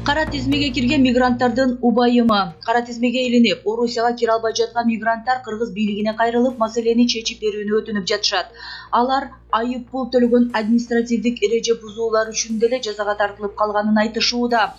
Кара тизмеге кирген мигранттардын убайымы. Кара тизмеге илинип, Орусияга кире албай жаткан мигранттар кыргыз бийлигине кайрылып, маселени чечип берүүнү өтүнүп жатышат. Алар айып пул төлөгөн административдик эреже бузуулар үчүн деле жазага тартылып калганын айтышууда.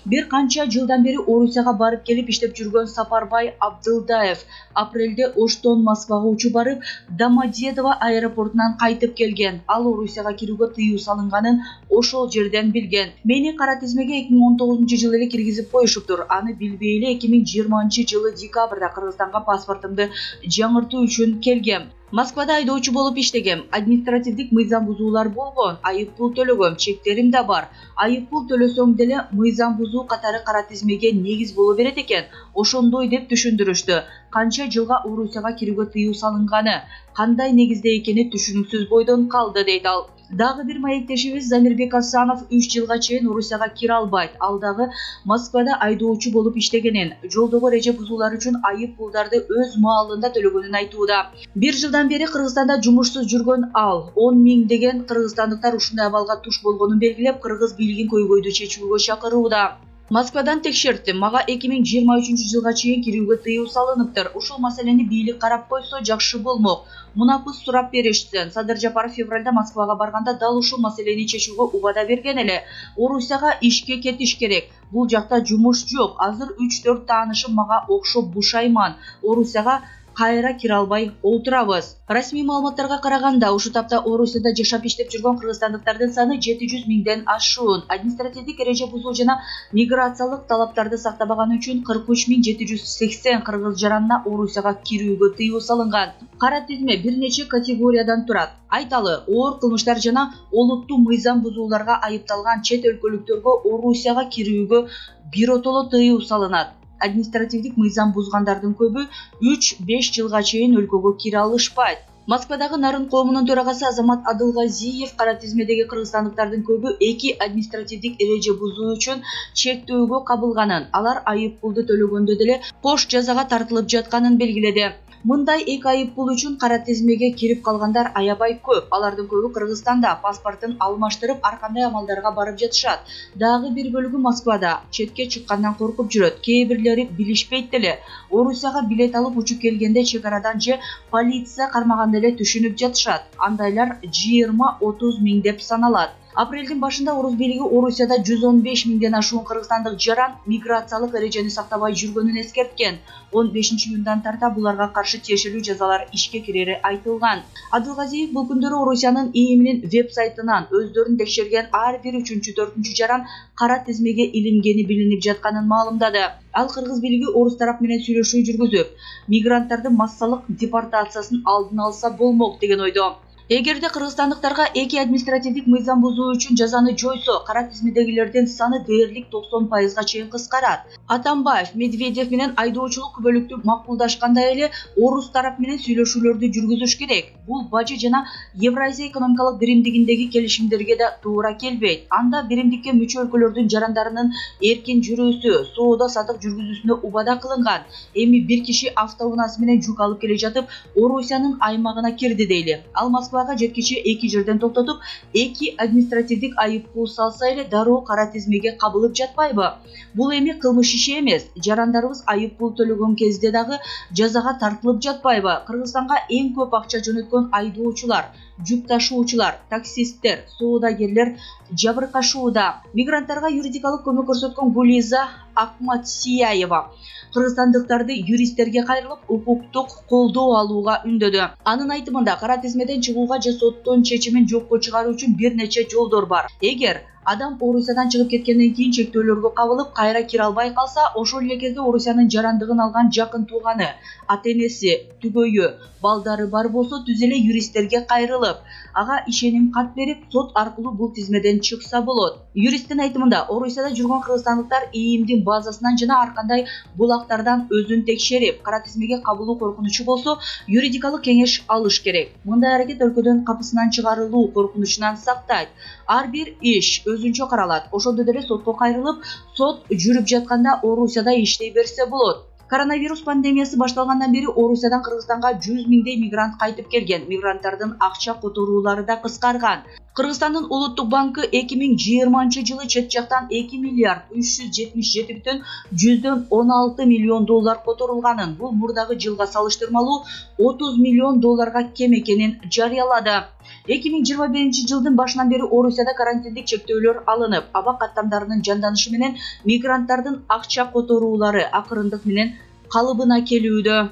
Bir канча жылдан бери Орусияга барып келип иштеп жүргөн Сапарбай Абдылдаев апрелде Оштон Москвага учуп барып, Домодедово аэропортунан кайтып келген. Ал Орусияга кирүүгө тыюу салынганын ошол жерден билген. Мени кара тизмеге 2019 эле киргизип коюшуптур. Аны билбей эле 2020 декабрда Кыргызстанга паспортумду жаңыртуу үчүн келгем. Москвада айдоочу болуп иштегем. Административдик мыйзам бузуулар болгон, айып пул төлөгөм, чектерим да бар. Айып пул төлөсөм деле мыйзам бузуу катары кара тизмеге негиз боло берет экен. Ошондой деп түшүндүрүштү. Канча жылга Орусияга кирүүгө тыюу салынганы, кандай негизде экени түшүнүксүз бойдон калды дейт ал. Дагы бир маектешибиз Замирбек Асанов 3 жылга чейин Орусияга кире албайт. Ал дагы Москвада айдоочу болуп иштегенин, жолдогу эреже бузуулар үчүн айып пулдарды өз маалында төлөгөнүн айтууда. 1 жылдан бери Кыргызстанда жумушсуз жүргөн ал 10 000 деген кыргызстандыктар ушундай абалга туш болгонун белгилеп, кыргыз бийлигин көйгөйдү чечүүгө чакырууда. Москвадан текшерттим. Мага 2023 жылга чейин кирүүгө тыюу салыныптыр. Ушул маселени бийлик карап койсо жакшы болмок. Мунапыз сурап беришсен. Садыр Жапаров февралда Москвага барганда дал ушул маселени чечүүгө убада берген эле. Орусияга ишке кетиш керек. Бул жакта жумуш жок. Азыр 3-4 таанышым мага окшоп бушайман. Орусияга кайра кире албай отурабыз. Расмий маалыматтарга караганда, ушу тапта Орусияда жашап иштеп жүргөн кыргызстандыктардын саны 700 000ден ашуун. Административдик эреже бузуу жана миграциялык талаптарды сактабаганы үчүн 43 780 кыргыз жаранына Орусияга кирүүгө тыюу салынган. Кара тизме бир нече категориядан турат. Айталы, оор кылмыштар жана олуттуу мыйзам бузууларга айыпталган чет өлкөлүктөргө Орусияга кирүүгө биротоло тыюу салынат. Административдик мыйзам бузгандардын көбү 3-5 жылга чейин өлкөгө кире алышпайт. Москвадагы Нарын коомунун төрагасы Азамат Адылгазиев кара тизмедеги кыргызстандыктардын көбү 2 административдик эреже бузуу үчүн чектөөгө кабылганын, алар айып пулду төлөгөндө деле кош жазага тартылып жатканын белгиледи. Мындай 2 айып пул үчүн кара тизмеге кирип калгандар аябай көп. Алардын көбү Кыргызстанда паспортун алмаштырып, ар кандай амалдарга барып жатышат. Дагы бир бөлүгү Москвада четке чыккандан коркуп жүрөт. Кээ бирлери билишпейт деле. Орусияга билет алып учуп келгенде чек арадан же полиция кармаганда эле түшүнүп жатышат. Андайлар 20-30 000 деп саналат. Апрелдин башында Орус бийлиги Орусияда 115 000ден ашуун кыргызстандык жаран миграциялык эрежени сактабай жүргөнүн эскерткен. 15-июндан тарта буларга каршы тиешелүү жазалар ишке кирери айтылган. Адылгазиев бул күндөрү Орусиянын ИИМнин веб-сайтынан өздөрүн текшерген ар бир 3-4 жаран кара тизмеге илингени билинип жатканын маалымдады. Ал кыргыз бийлиги Орус тарап менен сүйлөшүү жүргүзүп, мигранттардын массалык депортациясын алдын алса болмок деген ойдо. Эгерде кыргызстандыктарга 2 административдик мыйзам бузуу үчүн жазаны жойсо, кара тизмедегилердин саны дээрлик 90%га чейин кыскарат. Атамбаев Медведев менен айдоочулук күбөлүктү макулдашкандай эле Орус тарап менен сүйлөшүүлөрдү жүргүзүш керек. Бул бажы жана Евразия экономикалык биримдигиндеги келишимдерге да туура келбейт. Анда биримдикке мүчө өлкөлөрдүн жарандарынын эркин жүрүүсү, соода сатык жүргүзүүсүнө убада кылынган. Эми бир киши автоунаасы менен жүк алып келе жатып, Орусиянын аймагына кирди дейли. Ал Москвага жеткичи 2 жерден токтотуп, 2 административдик айып пул салса эле дароо кара тизмеге кабылып жатпайбы? Бул эми кылмыш иши эмес. Жарандарыбыз айып пул төлөгөн кезде дагы жазага тартылып жатпайбы? Кыргызстанга эң көп акча жөнөткөн айдоочулар, жүк ташуучулар, таксисттер, соодагерлер жабыркашууда. Мигранттарга юридикалык көмөк көрсөткөн Гулиза Акматсияева кыргызстандыктарды юристтерге кайрылып, укуктук колдоо алууга үндөдү. Анын айтымында кара тизмеден чыгууга же соттун чечимин жокко чыгаруу үчүн бир нече жолдор бар. Эгер адам Орусиядан чыгып кеткенден кийин чектөөлөргө кабылып, кайра кире албай калса, ошол эле кезде Орусиянын жарандыгын алган жакын тууганы, ата-энеси, түгөйү, балдары бар болсо түз эле юристтерге кайрылып, ага ишеним кат берип, сот аркылуу бул тизмеден чыкса болот. Юристтин айтымында, Орусияда жүргөн кыргызстандыктар ИИМдин базасынан жана ар кандай булактардан өзүн текшерип, кара тизмеге кабылуу коркунучу болсо, юридикалык кеңеш алыш керек. Мындай аракет өлкөдөн капысынан чыгарылуу коркунучунан сактайт. Ар бир иш өзүнчө каралат. Ошондо деле сотко кайрылып, сот жүрүп жатканда Орусияда иштей берсе болот. Коронавирус пандемиясы башталгандан бери Орусиядан Кыргызстанга 100 миңдей мигрант кайтып келген. Мигранттардын акча которуулары да кыскарган. Кыргызстандын Улуттук банкы 2020 жылы чет жактан 2 миллиард 377,16 миллион доллар которулганын, бул мурдагы жылга салыштырмалуу 30 миллион долларга кем экенин жарыялады. 2021 жылдын башынан бери Орусияда карантиндик чектөөлөр алынып, аба каттамдарынын жанданышы менен мигранттардын акча которуулары акырындык менен калыбына келүүдө.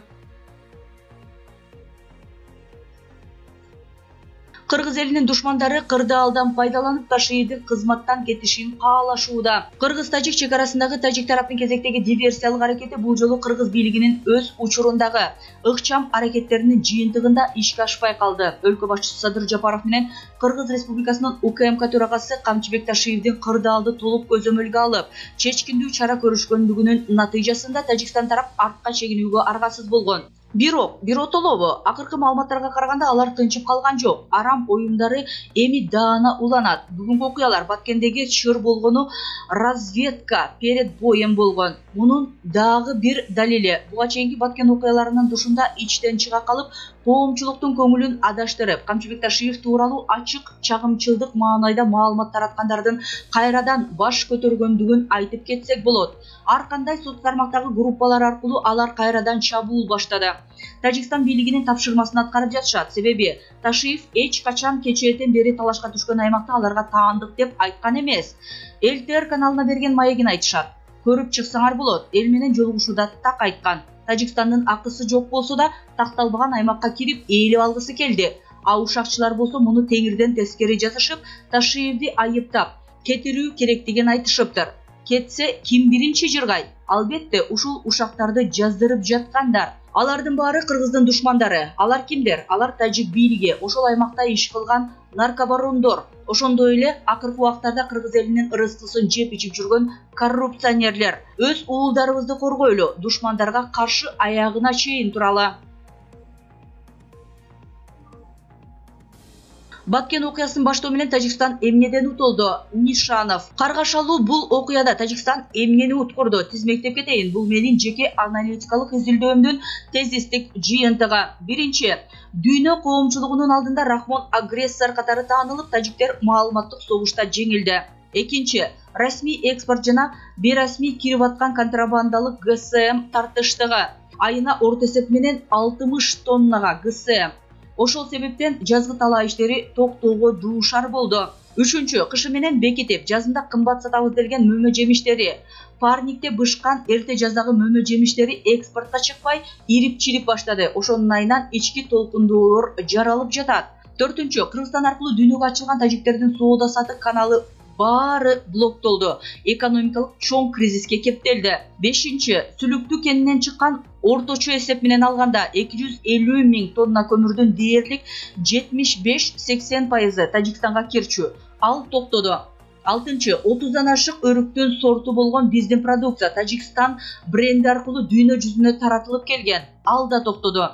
Кыргыз элинин душмандары кырдаалдан пайдаланып Ташиевдин кызматтан кетишин каалашууда. Кыргыз-тажик чек арасындагы тажик тараптын кезектеги диверсиялык аракети бул жолу кыргыз бийлигинин өз учурундагы ыкчам аракеттеринин жыйынтыгында ишке ашпай калды. Өлкө башчысы Садыр Жапаров менен Кыргыз Республикасынын УКМК төрагасы Камчыбек Ташиевдин кырдаалды толук көзөмөлгө алып, чечкиндүү чара көрүшкөндүгүнүн натыйжасында Тажикстан тарап артка чегинүүгө аргасыз болгон. Биротолобу акыркы маалыматтарга караганда алар тынчып калган жок. Арам оюмдары эми даана уланат. Бүгүнкү окуялар Баткендеги чыр болгону разведка перед боем болгон. Мунун дагы бир далили. Буга чейинки Баткен окуяларынын душунда ичтен чыга калып, коомчулуктун көңүлүн адаштырып, Камчыбек Ташиев тууралуу ачык чагымчылдык маанайда маалымат тараткандардын кайрадан баш көтөргөндүгүн айтып кетсек болот. Ар кандай сот тармактагы группалар аркылуу алар кайрадан чабуул баштады. Тажикстан бийлигинин тапшырмасын аткарып жатышат. Себеби Ташиев эч качан кечээден бери талашка түшкөн аймакта аларга таандык деп айткан эмес. ЛТР каналына берген маегин айтышат. Көрүп чыксаңар болот, эл менен жолугушууда так айткан. Тажикстандын акысы жок болсо да такталбаган аймакка кирип ээлеп алгысы келди. А ушакчылар болсо муну теңирден тескери жазышып, Ташиевди айыптап, кетирүү керектигин айтышыптыр. Кетсе ким биринчи жыргайт? Албетте ушул ушактарды жаздырып жаткандар. Алардын баары Кыргыздын душмандары. Алар кимдер? Алар тажик бийлиги, ошол аймакта иш кылган наркобарондор. Ошондой эле акыркы убактарда Кыргыз элинин ырыстысын жеп ичип жүргөн коррупционерлер. Өз уулдарыбызды коргойлу, душмандарга каршы аягына чейин туралы. Баткен окуясын баштоо менен Тажикстан эмнеден утулду? Нишанов. Каргашалуу бул окуяда Тажикстан эмнени уткурду? Тизмектеп кетейин. Бул менин жеке аналитикалык изилдөөмдүн тезистик жыйынтыгы. Биринчи, дүйнө коомчулугунун алдында Рахмон агрессор катары таанылып, тажиктер маалыматтык согушта жеңилди. Экинчи, расмий экспорт жана бейрасмий кирип аткан контрабандалык ГСМ тартыштыгы. Айына орто эсеп менен 60 тоннага ГСМ. Ошол себептен жазгы талаа иштери токтоого дуушар болду. Үчүнчү, кышы менен бекитип, жазында кымбат сатабыз делген мөмө жемиштери. Парникте бышкан эрте жаздагы мөмө жемиштери экспортко чыкпай, ирип-чирип баштады. Ошонун айынан ички толкундоолор жаралып жатат. Төртүнчү, Кыргызстан аркылуу дүйнөгө ачылган тажиктердин соода сатык каналы баары блоктолду. Экономикалык чоң кризиске кептелди. Бешинчи, Сүлүктүү кенинен чыккан орточо эсеп менен алганда 250 миң тонна көмүрдүн дээрлик 75-80% Тажикстанга кирчү. Ал токтоду. Алтынчы, 30дан ашык өрүктүн сорту болгон биздин продукция Тажикстан бренди аркылуу дүйнө жүзүнө таратылып келген. Ал да токтоду.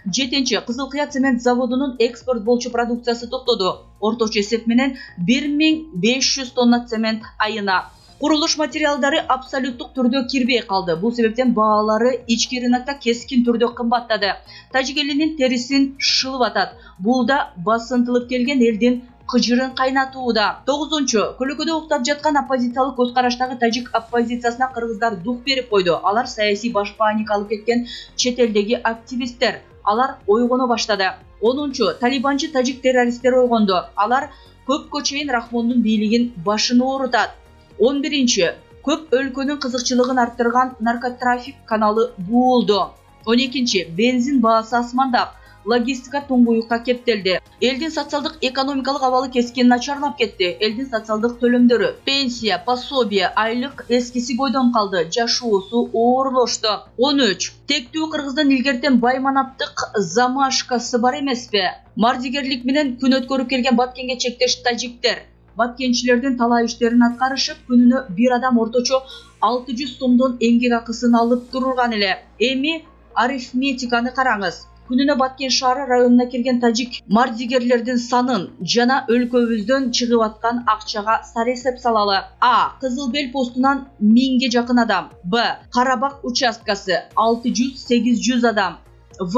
Жетинчи, Кызыл Кыя цемент заводунун экспорт болчу продукциясы токтоду. Орточо эсеп менен 1500 тонна цемент айына. Курулуш материалдары абсолюттук түрдө кирбей калды. Бул себептен баалары ички рынокто кескин түрдө кымбаттады. Тажик элинин терисин шылып атат. Бул да басынтылып келген элдин кыжырын кайнатууда. 9-чу, көлөкөдө уктап жаткан оппозициялык көз караштагы тажик оппозициясына кыргыздар дух берип койду. Алар саясий баш паника алып кеткен чет элдеги активисттер. Алар ойгоно баштады. 10-чу, талибанчы тажик террористтер ойгонду. Алар көпкө чейин Рахмондун бийлигин башын оорутат. 11-чи, көп өлкөнүн кызыкчылыгын арттырган наркотрафик каналы буулду. 12-чи, бензин баасы асмандап, логистика туңгуюкка кептелди. Элдин социалдык экономикалык абалы кескин начарлап кетти. Элдин социалдык төлөмдөрү, пенсия, пособие, айлык эскиси бойдон калды, жашоосу оорлошту. 13. Тектүү Кыргыздын илгертен байманаптык замашкасы бар эмеспи? Мардигерлик менен күн өткөрүп келген Баткенге чектеш тажиктер баткенчилердин талаа иштерин аткарышып, күнүнө бир адам орточо 600 сомдон эмгек акысын алып турган эле. Эми арифметиканы караңыз. күнүнө Баткен шаары районуна келген тажик мардигерлердин санын жана өлкөбүздөн чыгып аткан акчага саресеп салалы. А. Кызыл Бел постунан 1000ге жакын адам. Б. Карабак участкасы 600-800 адам. В.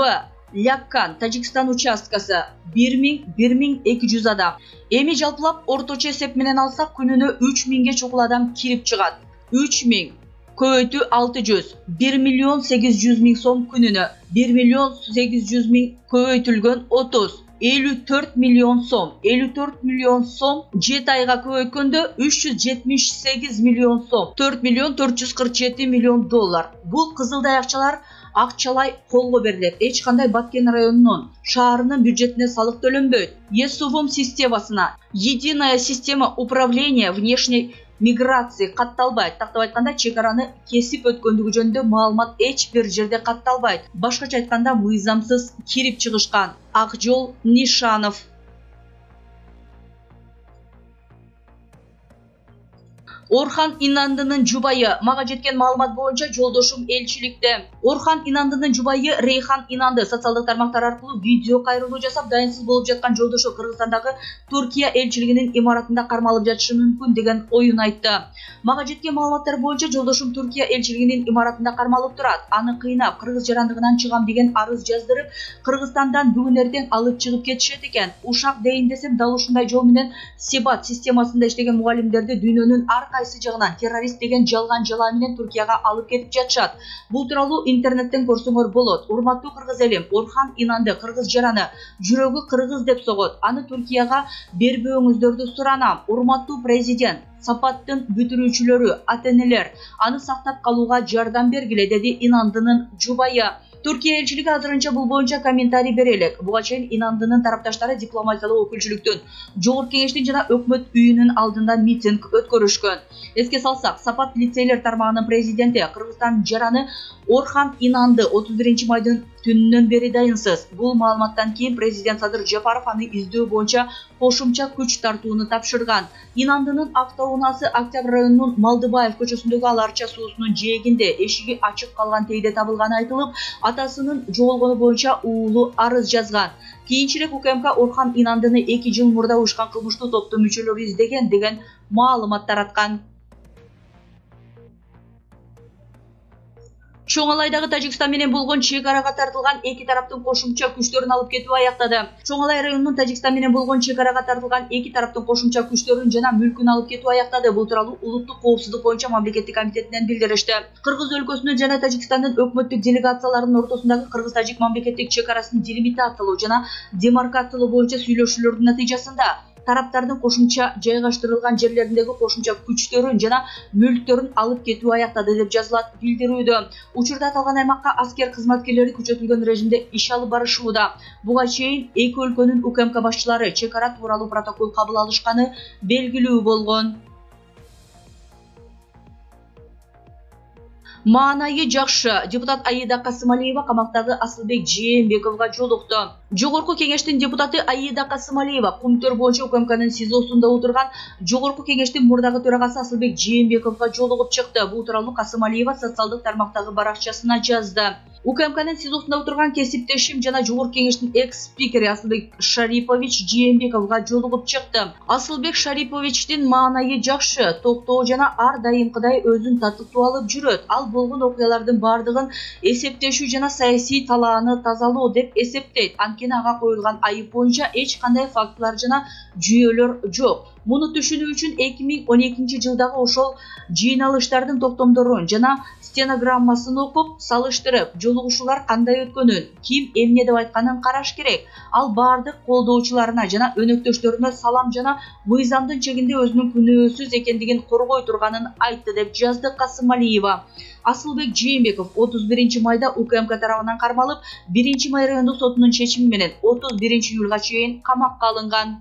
Ляккан Тажикстан участкасы 1000-1200 адам. Эми жалпылап орточо эсеп менен алсак күнүнө 3000ге чукул адам кирип чыгат. 3000 көбөйтүү 600 1.800.000 сом күнүнө. 1.800.000 көбөйтүлгөн 30 54 миллион сом. 54 миллион сом 7 айга көбөйткөндө 378 миллион сом. 4.447 миллион доллар. Бул кызылдай акчалай колго берилет. Эч кандай Баткен районунун шаарынын бюджетине салык төлөнбөйт. ЕСУВОМ системасына единая система управления внешней миграции катталбайт. Тактап айтканда, чек араны кесип өткөндүгү жөнүндө маалымат эч бир жерде катталбайт. Башкача айтканда, мыйзамсыз кирип чыгышкан. Акжол Нишанов. Орхан Инандынын жубайы. Мага жеткен маалымат боюнча жолдошум элчиликте. Орхан Инандынын жубайы Рейхан Инанды социалдык тармактар аркылуу видео кайрылуу жасап, дайынсыз болуп жаткан жолдошу Кыргызстандагы Туркия элчилигинин имаратында кармалып жатышы мүмкүн деген оюн айтты. Мага жеткен маалыматтар боюнча жолдошум Туркия элчилигинин имаратында кармалып турат. Аны кыйнап, кыргыз жарандыгынан чыгам деген арыз жаздырып, Кыргызстандан бүгүн эртең алып чыгып кетишет экен. Ушак дейин десем, дал ушундай жол менен Себат системасында иштеген мугалимдерди дүйнөнүн ар кайсы жагынан террорист деген жалган жала менен Туркияга алып кетип жатышат. Бул тууралуу интернеттен көрсөңөр болот. Урматтуу кыргыз элим, Орхан Инанды кыргыз жараны, жүрөгү кыргыз деп согот. Аны Туркияга бербөөңүздөрдү суранам. Урматтуу президент, Сапаттын бүтүрүүчүлөрү, ата-энелер, аны сактап калууга жардам бергиле, деди Инандынын жубайы. Туркия элчилиги азырынча бул боюнча комментарий бере элек. Буга чейин Инандынын тарапташтары дипломатиялык өкүлчүлүктүн, Жогорку кеңештин жана өкмөт үйүнүн алдында митинг өткөрүшкөн. Эске салсак, Сапат лицейлер тармагынын президенти, Кыргызстан жараны Орхан Инанды 31 майдын түнүнөн бери дайынсыз. Бул маалыматтан кийин президент Садыр Жапаров аны издөө боюнча кошумча күч тартууну тапшырган. Инандынын автоунаасы Октябрь районунун Малдыбаев көчөсүндөгү Аларча суусунун жээгинде эшиги ачык калган тейде табылганы айтылып, атасынын жоголгону боюнча уулу арыз жазган. Кийинчерээк УКМК Орхан Инандыны 2 жыл мурда уюшкан кылмыштуу топтун мүчөлөрү издеген деген маалымат тараткан. Чоңалайдагы Тажикстан менен болгон чек арага тартылган эки тараптын кошумча күчтөрүн алып кетүү аяктады. Чоңалай районунун Тажикстан менен болгон чек арага тартылган эки тараптын кошумча күчтөрүн жана мүлкүн алып кетүү аяктады. Бул тууралуу улуттук коопсуздук боюнча мамлекеттик комитетинен билдиришти. Кыргыз өлкөсүнүн жана Тажикстандын өкмөттүк делегацияларынын ортосундагы кыргыз-тажик мамлекеттик чек арасын делимитациялоо жана демаркациялоо боюнча сүйлөшүүлөрдүн натыйжасында тараптардын кошумча жайгаштырылган жерлериндеги кошумча күчтөрүн жана мүлктөрүн алып кетүү аяктады деп жазылат билдирүүдө. Учурда аталган аймакка аскер кызматкерлери күчөтүлгөн режимде иш алып барышууда. Буга чейин эки өлкөнүн УКМК башчылары чек ара тууралуу протокол кабыл алышканы белгилүү болгон. Маанайы жакшы. Депутат Аида Касымалиева камактагы Асылбек Жээнбековго жолукту. Жогорку кеңештин депутаты Аида Касымалиева пункттөр боюнча УКМКнын СИЗОсунда отурган Жогорку кеңештин мурдагы төрагасы Асылбек Жээнбековго жолугуп чыкты. Бул тууралуу Касымалиева социалдык тармактагы баракчасына жазды. УКМКнын СИЗОсунда отурган кесиптешим жана Жогорку кеңештин экс-спикери Асылбек Шарипович Жээнбековго жолугуп чыкты. Асылбек Шариповичтин маанайы жакшы, токтоо жана ар дайымкыдай өзүн татыктуу алып жүрөт. Ал болгон окуялардын бардыгын эсептешүү жана саясий талааны тазалоо деп эсептейт. Анткени ага коюлган айып боюнча эч кандай фактылар жана жүйөлөр жок. Муну түшүнүү үчүн 2012 жылдагы ошол жыйналыштардын токтомдорун жана стенограммасын окуп, салыштырып, жолугушуулар кандай өткөнүн, ким эмне деп айтканын караш керек. Ал бардык колдоочуларына жана өнөктөштөрүнө салам жана мыйзамдын чегинде өзүнүн күнөөсүз экендигин коргой турганын айтты деп жазды Касымалиева. Асылбек Жээнбеков 31 майда УКМК тарабынан кармалып, 1 май райондук сотунун чечими менен 31 июлга чейин камакка алынган.